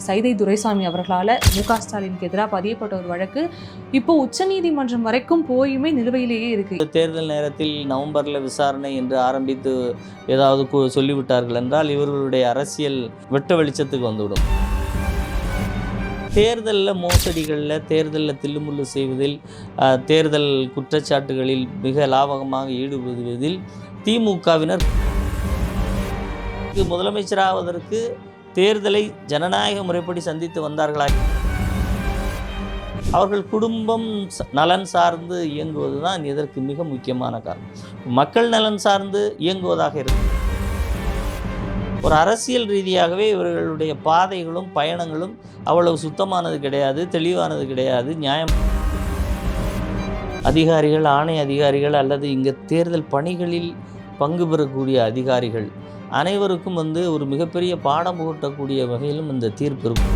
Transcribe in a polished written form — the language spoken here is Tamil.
சைதை துரைசாமி அவர்களால் மு.க. ஸ்டாலினுக்கு எதிராக பதியப்பட்ட ஒரு வழக்கு இப்போ உச்சநீதிமன்றம் வரைக்கும் போயுமே நிலுவையிலேயே இருக்கு. தேர்தல் நேரத்தில் நவம்பரில் விசாரணை என்று ஆரம்பித்து ஏதாவது சொல்லிவிட்டார்கள் என்றால் இவர்களுடைய அரசியல் வெட்ட வெளிச்சத்துக்கு வந்துவிடும். தேர்தலில் மோசடிகளில், தேர்தலில் தில்லுமுள்ளு செய்வதில், தேர்தல் குற்றச்சாட்டுகளில் மிக லாபகமாக ஈடுபடுவதில் திமுகவினர் முதலமைச்சராவதற்கு தேர்தலை ஜனநாயக முறைப்படி சந்தித்து வந்தார்களா? அவர்கள் குடும்பம் நலன் சார்ந்து இயங்குவது தான் இதற்கு மிக முக்கியமான காரணம். மக்கள் நலன் சார்ந்து இயங்குவதாக இருக்கு. ஒரு அரசியல் ரீதியாகவே இவர்களுடைய பாதைகளும் பயணங்களும் அவ்வளவு சுத்தமானது கிடையாது, தெளிவானது கிடையாது. நியாயம் அதிகாரிகள், ஆணை அதிகாரிகள் அல்லது இங்கே தேர்தல் பணிகளில் பங்கு பெறக்கூடிய அதிகாரிகள் அனைவருக்கும் ஒரு மிகப்பெரிய பாடம் புகட்டக்கூடிய வகையிலும் இந்த தீர்ப்பு இருக்கும்.